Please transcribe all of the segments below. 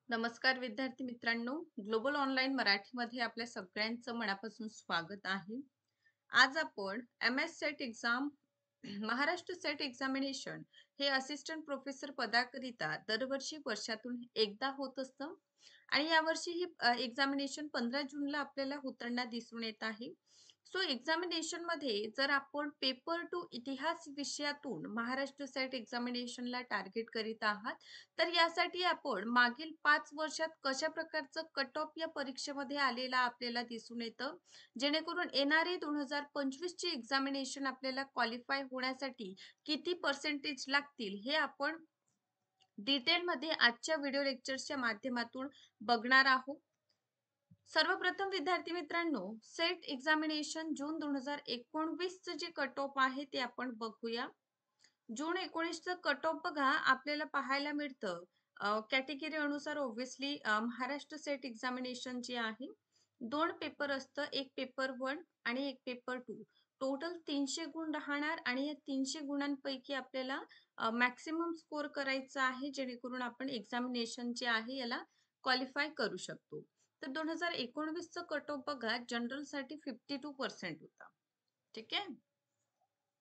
नमस्कार विद्यार्थी मित्रांनो, ग्लोबल ऑनलाईन मराठीमध्ये आपल्या सगळ्यांचं मनापासून स्वागत आहे. आज आपण MS set exam Maharashtra set examination हे असिस्टंट प्रोफेसर पदाकरिता दरवर्षी वर्षातून एकदा होत असतं आणि यावर्षी ही एक्झामिनेशन 15 जूनला आपल्याला होताना दिसून येत आहे. सो एक्झामिनेशन मध्ये जर आपण पेपर टू इतिहास विषयातून महाराष्ट्र सेट एक्झामिनेशनला टार्गेट करीत आहात, तर यासाठी आपण मागील 5 वर्षात कशा प्रकारचं कट ऑफ या परीक्षेमध्ये आलेला आपल्याला दिसून येतं, जेणेकरून येणारे 2025 ची एक्झामिनेशन आपल्याला क्वालिफाय होण्यासाठी किती पर्सेंटेज लागतील हे आपण डिटेलमध्ये आजच्या व्हिडिओ लेक्चर्सच्या माध्यमातून बघणार आहोत. सर्वप्रथम विद्यार्थी मित्रांनो, सेट एक्झामिनेशन जून 2019 चं जे कट ऑफ आहे ते आपण बघूया. जून 19चं कट ऑफ बघा आपल्याला पाहायला मिळतं. कॅटेगरी अनुसार ऑब्व्हियसली महाराष्ट्र सेट एक्झामिनेशन जे आहे, 2 पेपर असतं. एक पेपर 1 आणि एक पेपर 2. टोटल 300 गुण राहणार आणि या 300 गुणांपैकी आपल्याला मॅक्सिमम स्कोर करायचा आहे, जेणेकरून आपण एक्झामिनेशन जे आहे याला क्वालिफाय करू शकतो. तर 2019चं कट ऑफ बघा जनरलसाठी 52% होता. ठीक आहे?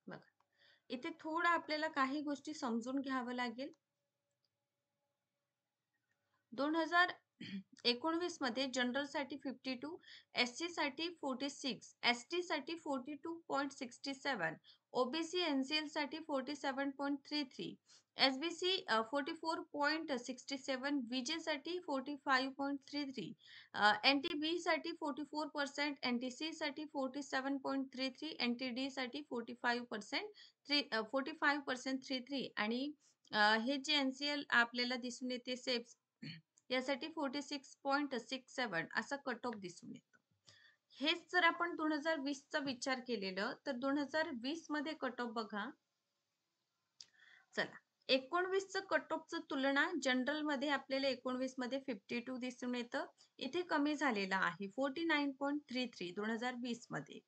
बघा. इथे थोडं आपल्याला काही गोष्टी समजून घ्यावं लागेल. 2019 मध्ये जनरलसाठी 52, एससी साठी 46, एसटी साठी 42.67, ओबीसी एनसीएल साठी 47.33, एसबीसी 44.67, विजे साठी 45.33, एनटीबी साठी 44%, एनटीसी साठी 47.33, एनटीडी साठी 45.33 आणि हे जे एनसीएल आपल्याला दिसून येते सेप्स यासाठी 46.67 असा कट ऑफ दिसून येतो. हेच जर आपण 2020 चा विचार केलेलं तर 2020 मध्ये कट ऑफ बघा. चला 19 चं कट ऑफचं तुलना जनरल मध्ये आपल्याला 19 मध्ये 52 दिसून येतं. इथे कमी झालेला आहे 49.33 2020 मध्ये.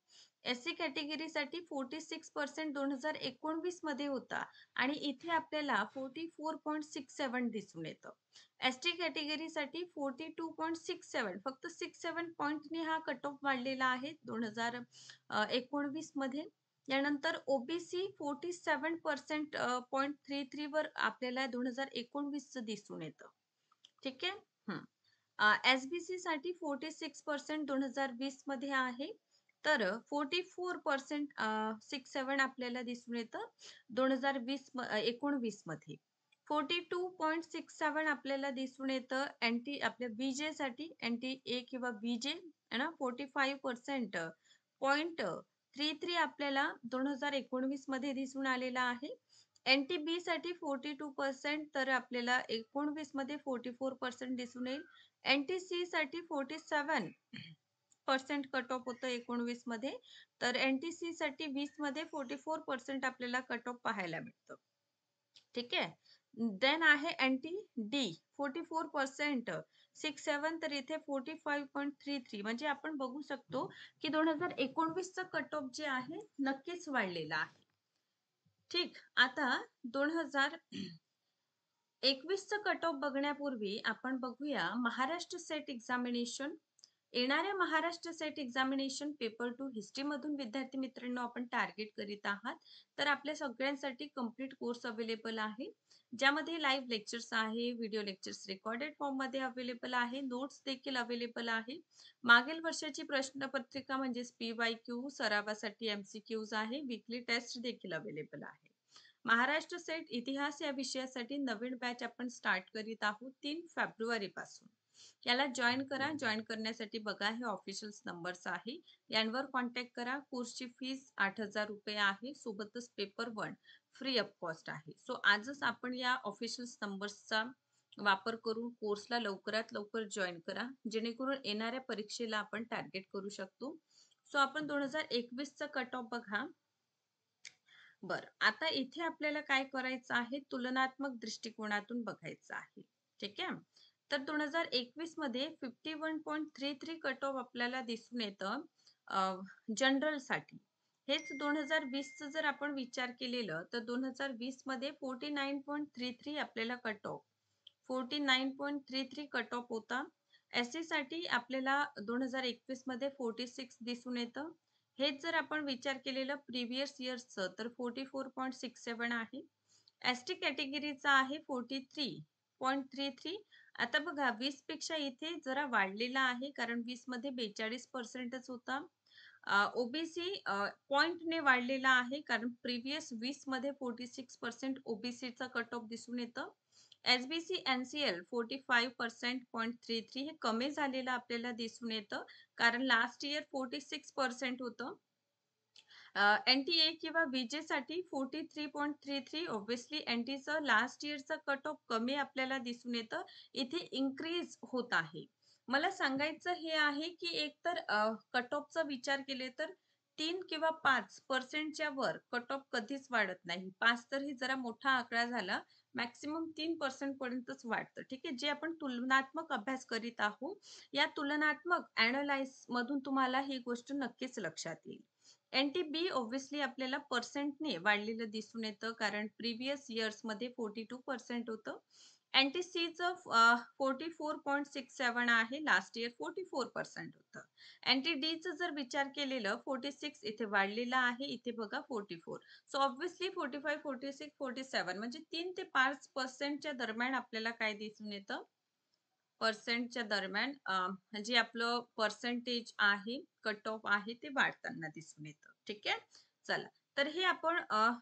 एससी कॅटेगरीसाठी 46% 2019 मध्ये होता आणि इथे आपल्याला 44.67 दिसून येतं. एसटी कॅटेगरीसाठी 42.67, फक्त 67 पॉइंटने हा कट ऑफ वाढलेला आहे 2019 मध्ये. यानंतर ओबीसी 47% 0.33 वर आपल्याला 2019 चं दिसून येतं. ठीक आहे. एसबीसी साठी 46% 2020 मध्ये आहे. तर 44% 67 आपल्याला दिसून येतं 2019 मध्ये. 42.67 आपल्याला दिसून येतं आपल्या बीजे साठी, एनटी ए किंवा बीजे आहे ना. 45% 0.33 आपल्याला 2019 मध्ये दिसून आलेला आहे. एनटीबी साठी 42%, तर आपल्याला 19 मध्ये 44% दिसून येईल. एनटीसी साठी 47% कट ऑफ होतं 19 मध्ये, तर एनटीसी साठी 20 मध्ये 44% आपल्याला कट ऑफ पाहायला मिळतं. ठीक आहे. देन आहे एनटी डी 44% 67, तर इथे 45.33, म्हणजे आपण बघू शकतो की 2019 चं कट ऑफ जे आहे नक्कीच वाढलेला आहे. ठीक. आता 2021 चं कट ऑफ बघण्यापूर्वी आपण बघूया महाराष्ट्र सेट एक्झामिनेशन. येणाऱ्या Maharashtra set examination paper 2 history मधून विद्यार्थी मित्रांनो आपण टार्गेट करीत आहात. तर आपल्या सगळ्यांसाठी कंप्लीट कोर्स अवेलेबल आहे, ज्यामध्ये लाईव्ह लेक्चर्स आहे, व्हिडिओ लेक्चर्स रेकॉर्डेड फॉर्म मध्ये अवेलेबल आहे, नोट्स देखील अवेलेबल आहे. मागील वर्षाची प्रश्नपत्रिका म्हणजेच PYQ, सरावासाठी MCQs आहे, वीकली टेस्ट देखील अवेलेबल आहे. महाराष्ट्र सेट इतिहास या विषयासाठी नवीन बॅच आपण स्टार्ट करीत आहोत 3 फेब्रुवारी पासून. याला जॉईन करा. जॉईन करण्यासाठी बघा हे ऑफिशियल नंबर्स आहे, यांवर कॉन्टॅक्ट करा. कोर्सची फीस 8,000 रुपये आहे, सोबतच पेपर 1 फ्री ऑफ कॉस्ट आहे. सो आजच आपण या ऑफिशियल नंबर्सचा वापर करून कोर्सला लवकरात लवकर जॉईन करा, जेणेकरून येणाऱ्या परीक्षेला आपण टार्गेट करू शकतो. सो आपण 2021 चा कट ऑफ बघा. बरं, आता इथे आपल्याला काय करायचं आहे, तुलनात्मक दृष्टिकोनातून बघायचं आहे. ठीक आहे. तर 2021 मध्ये 51.33 कट ऑफ आपल्याला दिसून येतं जनरल साठी. हेच 2020 चं जर आपण विचार केलेलं तर 2020 मध्ये 49.33 आपल्याला कट ऑफ, 49.33 कट ऑफ होता. एससी साठी आपल्याला 2021 मध्ये 46 दिसून येतं. हेच जर आपण विचार केलेलं प्रिव्हियस इयर्सचं तर 44.67 आहे. एसटी कॅटेगरीचा आहे 43.33. आता बघा 20 पेक्षा इथे जरा वाढलेला आहे कारण 20 मध्ये 42% होता. ओबीसी पॉइंटने वाढलेला आहे कारण प्रिव्हियस 20 मध्ये 46% ओबीसीचा कट ऑफ दिसून येतं. एसबीसी एनसीएल 45.33 हे कमी झालेलं आपल्याला दिसून येतं कारण लास्ट इयर 46% होतं. एनटीए किंवा विजेसाठी 43.33 ऑब्विसली एनटीचं लास्ट इयरचा कट ऑफ कमी आपल्याला दिसून येतं. इथे इन्क्रीज होत आहे. मला सांगायचं हे आहे की एकतर कट ऑफचा विचार केले तर 3 किंवा 5% वर कट ऑफ कधीच वाढत नाही. 5 तर ही जरा मोठा आकडा झाला. मॅक्सिमम 3% पर्यंतच वाढतं. ठीक आहे. जे आपण तुलनात्मक अभ्यास करीत आहोत, या तुलनात्मक अॅनालाइज मधून तुम्हाला ही गोष्ट नक्कीच लक्षात येईल. एनटीबी ऑब्विसली आपल्याला पर्सेंटने वाढलेलं दिसून येतं कारण प्रिव्हियस इयर्स मध्ये 42% होतं. एनटीसीचं 44.67 आहे. लास्ट इयर 44% होतं. एनटीडीचं जर विचार केलेलं 46 इथे वाढलेला आहे. इथे बघा 44. सो ऑब्विसली 45, 46, 47 म्हणजे 3 ते 5% दरम्यान आपल्याला काय दिसून येतं? पर्सेंटच्या दरम्यान जे आपलं पर्सेंटेज आहे, कट ऑफ आहे ते वाढताना दिसून येतं. ठीक आहे. चला तर हे आपण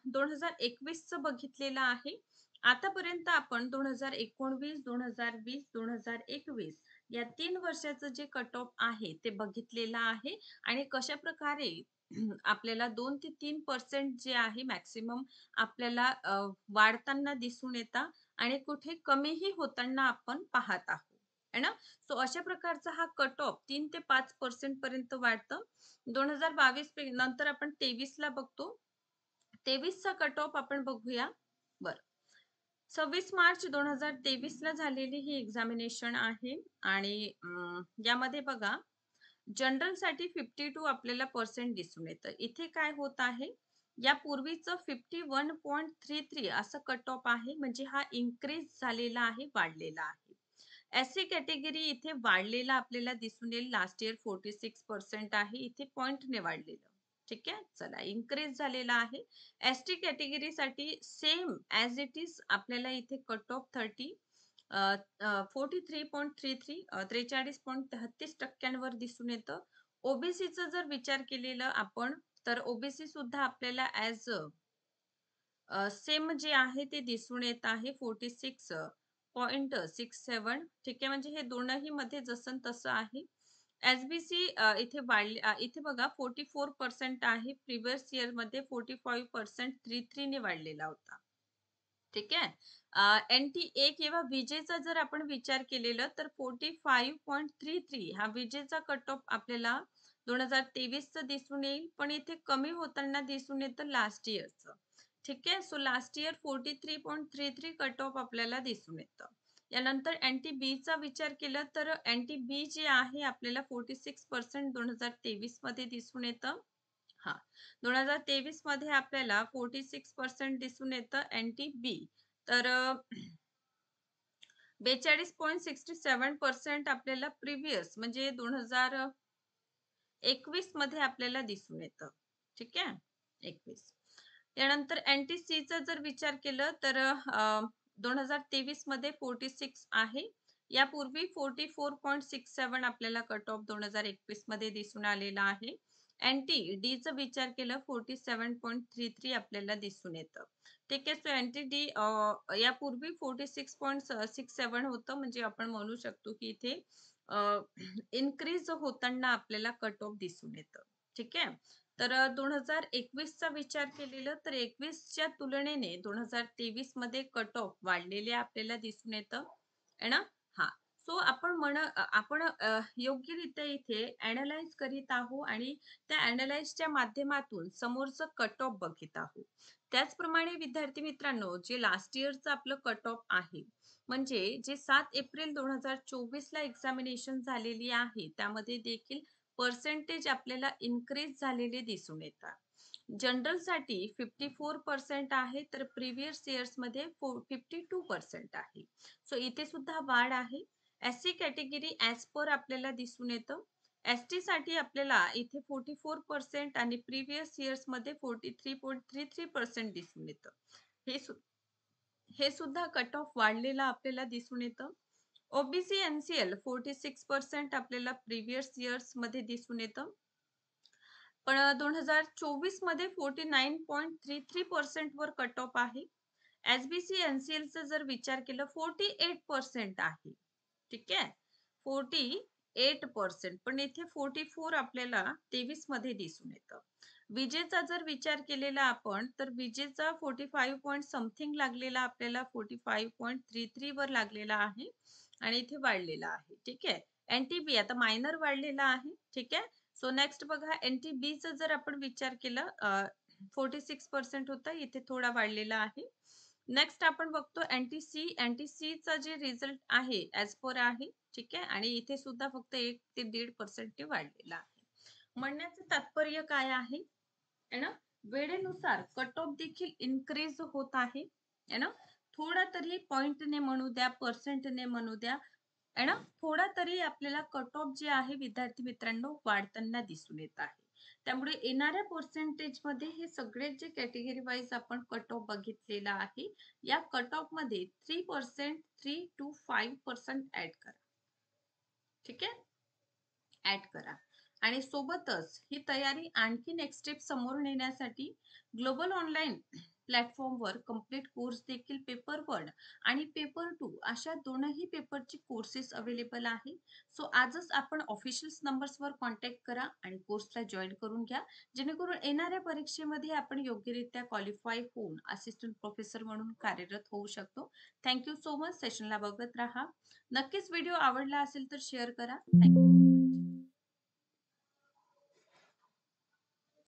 2021 चं बघितलेलं आहे. आतापर्यंत आपण 2019, 2020, 2021 या 3 वर्षाचं जे कट ऑफ आहे ते बघितलेलं आहे आणि कशा प्रकारे आपल्याला 2 ते 3% जे आहे मॅक्सिमम आपल्याला वाढताना दिसून येतात आणि कुठे कमीही होताना आपण पाहत आहोत. है ना? सो अशा प्रकारचा हा कट ऑफ 3 ते 5% पर्यंत वाढतं. 2022 नंतर आपण 23 ला बघतो. 23 चा कट ऑफ आपण बघूया. बरं. 26 मार्च 2023 ला झालेली ही एक्झामिनेशन आहे आणि यामध्ये बघा जनरल साठी 52 आपल्याला पर्सेंट दिसून येतं. इथे काय होत आहे? यापूर्वीचं 51.33 असं कट ऑफ आहे म्हणजे हा इन्क्रीज झालेला आहे, वाढलेला आहे. एससी कॅटेगरी इथे वाढलेला आपल्याला दिसून येईल. लास्ट इयर 46% आहे. इथे पॉइंटने वाढलेलं. ठीक आहे. चला इन्क्रीज झालेला आहे. एसटी कॅटेगरीसाठी सेम ॲज इट इज आपल्याला इथे कट ऑफ 43.33 43.33% दिसून येतं. ओबीसीचा जर विचार केलेला आपण तर ओबीसी सुद्धा आपल्याला ॲज सेम जे आहे ते दिसून येत आहे 46.67. ठीक आहे. म्हणजे हे दोनही मध्ये जसं तसं आहे. एसबीसी इथे वाढले इथे बघा 44% आहे. प्रिव्हियस इयर मध्ये 45.33 ने वाढलेला होता. ठीक आहे. एनटीए किंवा विजेचा जर आपण विचार केलेला तर 45.33 हा विजेचा कट ऑफ आपल्याला 2023 चं दिसून येईल पण इथे कमी होताना दिसून येतं लास्ट इयरचं. ठीक आहे. So last year 43.33 cut off आपल्याला दिसून येतं. यानंतर एनटीबी चा विचार केला तर एनटीबी जे आहे आपल्याला 46% 2023 मध्ये दिसून येतं. हा 2023 मध्ये आपल्याला 46% दिसून येतं एनटीबी. तर 42.67% आपल्याला प्रिव्हियस म्हणजे 2021 मध्ये आपल्याला दिसून येतं. ठीक आहे. 21. यानंतर एनटीसीचा जर विचार केलं तर 2023 मध्ये 46 आहे. यापूर्वी 44.67 आपल्याला कट ऑफ 2021 मध्ये दिसून आलेला आहे. एनटी डीचा विचार केला 47.33 आपल्याला दिसून येतं. ठीक आहे. सो एनटी डी यापूर्वी 46.67 होतं म्हणजे आपण म्हणू शकतो की इथे इन्क्रीज होताना आपल्याला कट ऑफ दिसून येतं. ठीक आहे. तर 2021 चा विचार केलेला तर 21 च्या तुलनेने 2023 मध्ये कट ऑफ वाढलेले आपल्याला दिसून येतं. आहे ना? हा. सो आपण योग्यरित्या इथे अॅनलाइज करीत आहोत आणि त्या अॅनलाइजच्या माध्यमातून समोरचं कट ऑफ बघित आहोत. त्याचप्रमाणे विद्यार्थी मित्रांनो जे लास्ट इयरचं आपलं कट ऑफ आहे म्हणजे जे 7 एप्रिल 2024 ला एक्झामिनेशन झालेली आहे त्यामध्ये देखील पर्सेंटेज आपल्याला इन्क्रीज झालेले दिसून येतात. जनरल साठी 54% आहे, तर प्रिव्हियस इयर्स मध्ये 52% आहे. सो इथे सुद्धा वाढ आहे. एससी कॅटेगरी ॲज पर आपल्याला दिसून येतं. एसटी साठी आपल्याला इथे 44% आणि प्रिव्हियस इयर्स मध्ये 43.33% दिसून येतं. हे हे सुद्धा कट ऑफ वाढलेला आपल्याला दिसून येतं. ओबीसी एनसीएल 46% आपल्याला प्रिव्हियस इयर्स मध्ये दिसून येतं. पण 2024 मध्ये 49.33% वर कट ऑफ आहे. एसबीसी एनसीएलचा जर विचार केला 48% आहे. ठीक आहे. 48% पण इथे 44 आपल्याला 23 मध्ये दिसून येतं. विजेचा जर विचार केलेला आपण तर विजेचा 45 पॉइंट समथिंग लागलेला आपल्याला 45.33 वर लागलेला आहे आणि इथे वाढलेला आहे. ठीक आहे. एनटीबी आता मायनर वाढलेला आहे. ठीक आहे. सो नेक्स्ट बघा एनटीबी चा जर आपण विचार केला 46% होता, इथे थोडा वाढलेला आहे. नेक्स्ट आपण बघतो एनटीसी चा जे रिझल्ट आहे ऍज पर आहे. ठीक आहे. आणि इथे सुद्धा फक्त 1 ते 1.5% वाढलेला आहे. म्हणण्याचं तात्पर्य काय आहे? है ना, वेळेनुसार कट ऑफ देखील इन्क्रीज होत आहे. है ना, थोडा तरी पॉइंटने म्हणू द्या, पर्सेंटने म्हणू द्या, है ना, थोडा तरी आपल्याला कट ऑफ जे आहे विद्यार्थी मित्रांनो वाढताना दिसून येत आहे. त्यामुळे येणाऱ्या पर्सेंटेज मध्ये हे सगळे जे कॅटेगरी वाईज आपण कट ऑफ बघितलेला आहे, या कट ऑफ मध्ये 3% 3 to 5% ऍड करा. ठीक आहे, ऍड करा. आणि सोबतच ही तयारी आणखी नेक्स्ट स्टेप समोर नेण्यासाठी ग्लोबल ऑनलाईन प्लॅटफॉर्मवर कम्प्लीट कोर्स देखील पेपर 1 आणि पेपर 2 अशा दोनही पेपरची कोर्सेस अवेलेबल आहे. सो आजच आपण ऑफिशियल नंबर्सवर कॉन्टॅक्ट करा आणि कोर्सला जॉईन करून घ्या, जेणेकरून येणाऱ्या परीक्षेमध्ये आपण योग्यरित्या क्वालिफाय होऊन असिस्टंट प्रोफेसर म्हणून कार्यरत होऊ शकतो. Thank you so much. सेशनला बघत राहा. नक्कीच व्हिडिओ आवडला असेल तर शेअर करा. थँक्यू.